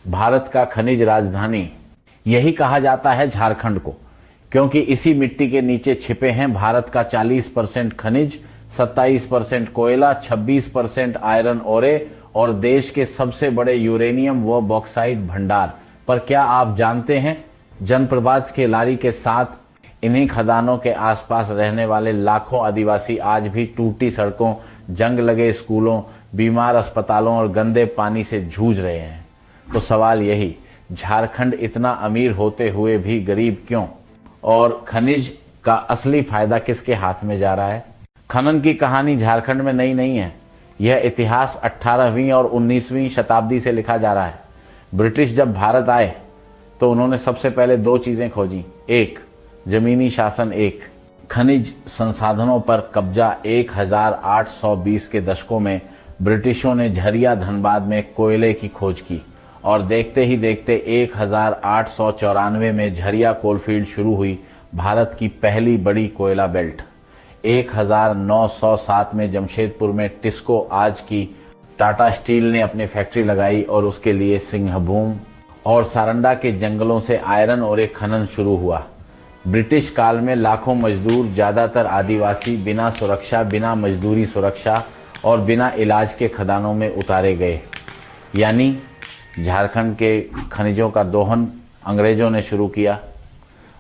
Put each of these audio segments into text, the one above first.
भारत का खनिज राजधानी यही कहा जाता है झारखंड को, क्योंकि इसी मिट्टी के नीचे छिपे हैं भारत का 40% खनिज, 27% कोयला, 26% आयरन ओरे और देश के सबसे बड़े यूरेनियम व बॉक्साइट भंडार। पर क्या आप जानते हैं, जनप्रवाद के लारी के साथ इन्हीं खदानों के आसपास रहने वाले लाखों आदिवासी आज भी टूटी सड़कों, जंग लगे स्कूलों, बीमार अस्पतालों और गंदे पानी से जूझ रहे हैं। तो सवाल यही, झारखंड इतना अमीर होते हुए भी गरीब क्यों? और खनिज का असली फायदा किसके हाथ में जा रहा है? खनन की कहानी झारखंड में नई नहीं है। यह इतिहास 18वीं और 19वीं शताब्दी से लिखा जा रहा है। ब्रिटिश जब भारत आए तो उन्होंने सबसे पहले दो चीजें खोजी। एक, जमीनी शासन। एक, खनिज संसाधनों पर कब्जा। 1820 के दशकों में ब्रिटिशों ने झरिया धनबाद में कोयले की खोज की और देखते ही देखते 1894 में झरिया कोलफील्ड शुरू हुई, भारत की पहली बड़ी कोयला बेल्ट। 1907 में जमशेदपुर में टिस्को, आज की टाटा स्टील, ने अपनी फैक्ट्री लगाई और उसके लिए सिंहभूम और सारंडा के जंगलों से आयरन ओरे खनन शुरू हुआ। ब्रिटिश काल में लाखों मजदूर, ज्यादातर आदिवासी, बिना सुरक्षा, बिना मजदूरी सुरक्षा और बिना इलाज के खदानों में उतारे गए। यानी झारखंड के खनिजों का दोहन अंग्रेजों ने शुरू किया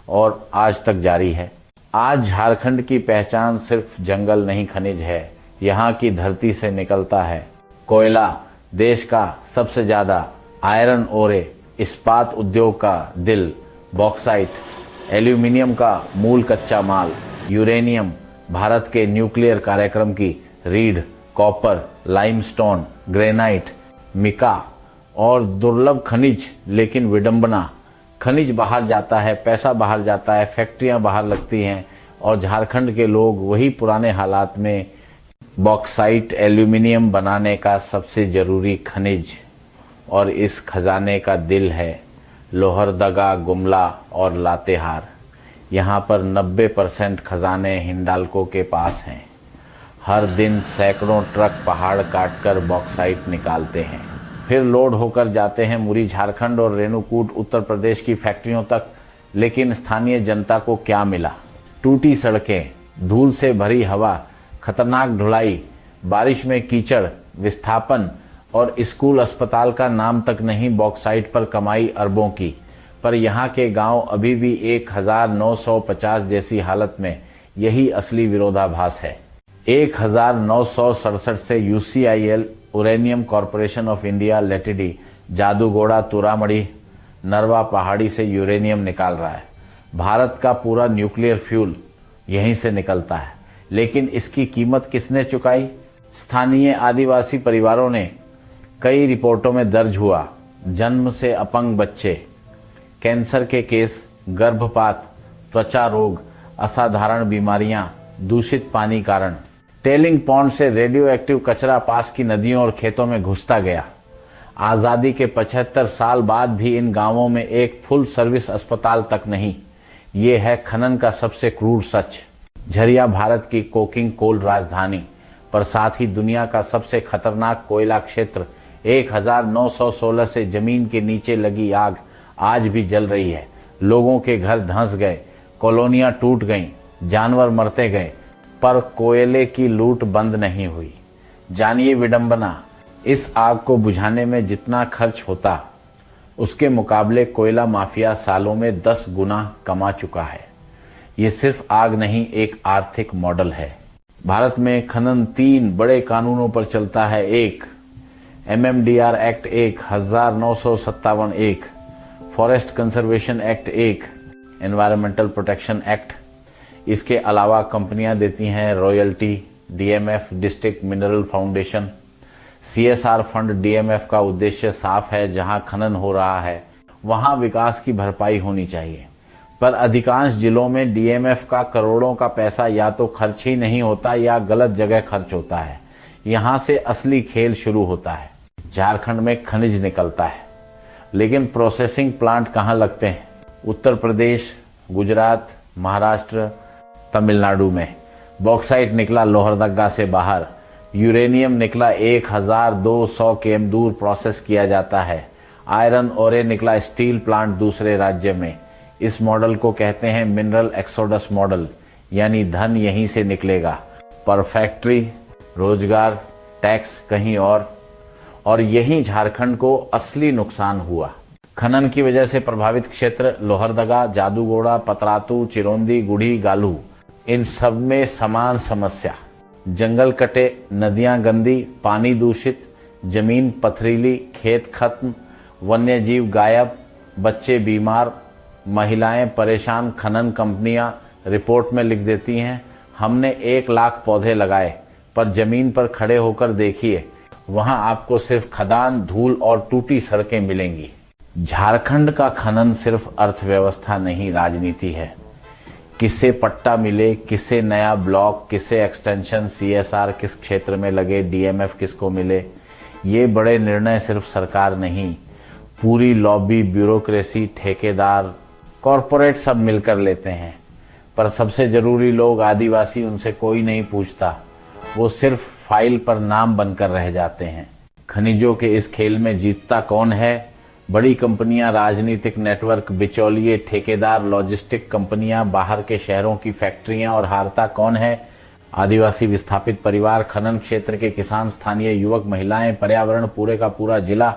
और आज तक जारी है। आज झारखंड की पहचान सिर्फ जंगल नहीं, खनिज है। यहाँ की धरती से निकलता है कोयला, देश का सबसे ज्यादा, आयरन ओरे, इस्पात उद्योग का दिल, बॉक्साइट, एल्यूमिनियम का मूल कच्चा माल, यूरेनियम, भारत के न्यूक्लियर कार्यक्रम की रीढ़, कॉपर, लाइमस्टोन, ग्रेनाइट, मिका और दुर्लभ खनिज। लेकिन विडंबना, खनिज बाहर जाता है, पैसा बाहर जाता है, फैक्ट्रियां बाहर लगती हैं और झारखंड के लोग वही पुराने हालात में बॉक्साइट, एल्यूमिनियम बनाने का सबसे जरूरी खनिज और इस खजाने का दिल है लोहरदगा, गुमला और लातेहार। यहाँ पर 90% खजाने हिंडाल्को के पास हैं। हर दिन सैकड़ों ट्रक पहाड़ काटकर बॉक्साइट निकालते हैं, फिर लोड होकर जाते हैं मुरी, झारखंड और रेणुकूट, उत्तर प्रदेश की फैक्ट्रियों तक। लेकिन स्थानीय जनता को क्या मिला? टूटी सड़कें, धूल से भरी हवा, खतरनाक ढुलाई, बारिश में कीचड़, विस्थापन और स्कूल अस्पताल का नाम तक नहीं बॉक्साइट पर कमाई अरबों की। पर यहाँ के गांव अभी भी 1950 जैसी हालत में। यही असली विरोधाभास है। 1967 से UCIL, uranium corporation of India limited, Jaduguda, Turamdih, Narwa Pahari से यूरेनियम निकाल रहा है। भारत का पूरा न्यूक्लियर फ्यूल यहीं से निकलता है। लेकिन इसकी कीमत किसने चुकाई? स्थानीय आदिवासी परिवारों ने। कई रिपोर्टों में दर्ज हुआ जन्म से अपंग बच्चे, कैंसर के केस, गर्भपात, त्वचा रोग, असाधारण बीमारियां, दूषित पानी कारण। टेलिंग पॉन्ड से रेडियो एक्टिव कचरा पास की नदियों और खेतों में घुसता गया। आजादी के 75 साल बाद भी इन गांवों में एक फुल सर्विस अस्पताल तक नहीं। ये है खनन का सबसे क्रूर सच। झरिया भारत की कोकिंग कोल राजधानी, पर साथ ही दुनिया का सबसे खतरनाक कोयला क्षेत्र। 1916 से जमीन के नीचे लगी आग आज भी जल रही है। लोगों के घर धंस गए, कॉलोनियां टूट गईं, जानवर मरते गए, पर कोयले की लूट बंद नहीं हुई। जानिए विडंबना, इस आग को बुझाने में जितना खर्च होता उसके मुकाबले कोयला माफिया सालों में 10 गुना कमा चुका है। ये सिर्फ आग नहीं, एक आर्थिक मॉडल है। भारत में खनन 3 बड़े कानूनों पर चलता है। 1, MMDR act 1957, 1 forest conservation act, 1 environmental protection act. इसके अलावा कंपनियां देती हैं royalty, DMF, district mineral foundation, CSR fund. DMF का उद्देश्य साफ है, जहां खनन हो रहा है वहां विकास की भरपाई होनी चाहिए। पर अधिकांश जिलों में DMF का करोड़ों का पैसा या तो खर्च ही नहीं होता या गलत जगह खर्च होता है। यहां से असली खेल शुरू होता है। झारखंड में खनिज निकलता है, लेकिन प्रोसेसिंग प्लांट कहां लगते हैं? उत्तर प्रदेश, गुजरात, महाराष्ट्र, तमिलनाडु में। बॉक्साइट निकला लोहरदगा से बाहर, यूरेनियम निकला 1200 km दूर प्रोसेस किया जाता है। आयरन ओरे निकला स्टील प्लांट दूसरे राज्य में। इस मॉडल को कहते हैं मिनरल एक्सोडस मॉडल, यानी धन यहीं से निकलेगा, पर फैक्ट्री, रोजगार, टैक्स कहीं और यही झारखंड को असली नुकसान हुआ। खनन की वजह से प्रभावित क्षेत्र लोहरदगा, जादूगोड़ा, पतरातू, चिरौंदी, गुढ़ी, गालू, इन सब में समान समस्या। जंगल कटे, नदियां गंदी, पानी दूषित, जमीन पथरीली, खेत खत्म, वन्य जीव गायब, बच्चे बीमार, महिलाएं परेशान। खनन कंपनियां रिपोर्ट में लिख देती हैं हमने 1 लाख पौधे लगाए, पर जमीन पर खड़े होकर देखिए, वहां आपको सिर्फ खदान, धूल और टूटी सड़कें मिलेंगी। झारखंड का खनन सिर्फ अर्थव्यवस्था नहीं, राजनीति है। किसे पट्टा मिले, किसे नया ब्लॉक, किसे एक्सटेंशन, CSR किस क्षेत्र में लगे, DMF किसको मिले, ये बड़े निर्णय सिर्फ सरकार नहीं, पूरी लॉबी, ब्यूरोक्रेसी, ठेकेदार, कॉरपोरेट सब मिलकर लेते हैं। पर सबसे जरूरी लोग आदिवासी, उनसे कोई नहीं पूछता, वो सिर्फ फाइल पर नाम बनकर रह जाते हैं। खनिजों के इस खेल में जीतता कौन है? बड़ी कंपनियां, राजनीतिक नेटवर्क, बिचौलिए, ठेकेदार, लॉजिस्टिक कंपनियां, बाहर के शहरों की फैक्ट्रियां, और हारता कौन है? आदिवासी विस्थापित परिवार, खनन क्षेत्र के किसान, स्थानीय युवक, महिलाएं, पर्यावरण, पूरे का पूरा जिला।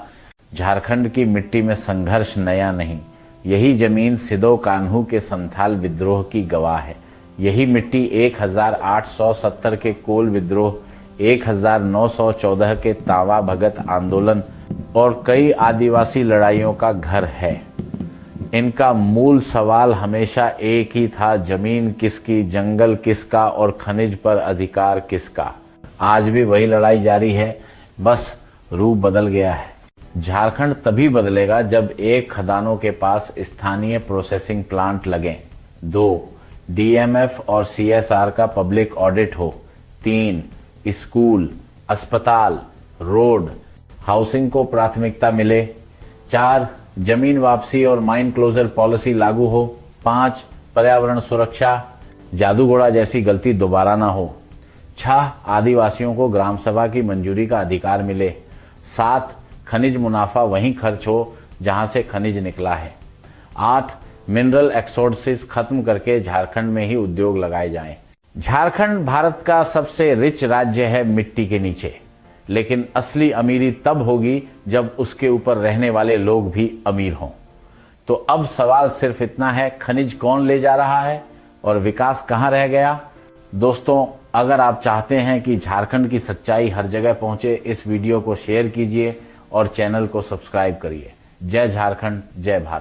झारखंड की मिट्टी में संघर्ष नया नहीं, यही जमीन सिदो कान्हू के संथाल विद्रोह की गवाह है। यही मिट्टी 1870 के कोल विद्रोह, 1914 के तावा भगत आंदोलन और कई आदिवासी लड़ाइयों का घर है। इनका मूल सवाल हमेशा एक ही था, जमीन किसकी, जंगल किसका और खनिज पर अधिकार किसका। आज भी वही लड़ाई जारी है, बस रूप बदल गया है। झारखंड तभी बदलेगा जब 1 खदानों के पास स्थानीय प्रोसेसिंग प्लांट लगें, 2 DMF और CSR का पब्लिक ऑडिट हो, 3 स्कूल, अस्पताल, रोड, हाउसिंग को प्राथमिकता मिले, 4 जमीन वापसी और माइन क्लोजर पॉलिसी लागू हो, 5 पर्यावरण सुरक्षा, जादूगोड़ा जैसी गलती दोबारा ना हो, 6 आदिवासियों को ग्राम सभा की मंजूरी का अधिकार मिले, 7 खनिज मुनाफा वहीं खर्च हो जहां से खनिज निकला है, 8 मिनरल एक्सोडसिस खत्म करके झारखंड में ही उद्योग लगाए जाएं। झारखंड भारत का सबसे रिच राज्य है मिट्टी के नीचे, लेकिन असली अमीरी तब होगी जब उसके ऊपर रहने वाले लोग भी अमीर हों। तो अब सवाल सिर्फ इतना है, खनिज कौन ले जा रहा है और विकास कहां रह गया? दोस्तों, अगर आप चाहते हैं कि झारखंड की सच्चाई हर जगह पहुंचे, इस वीडियो को शेयर कीजिए और चैनल को सब्सक्राइब करिए। जय झारखंड, जय भारत।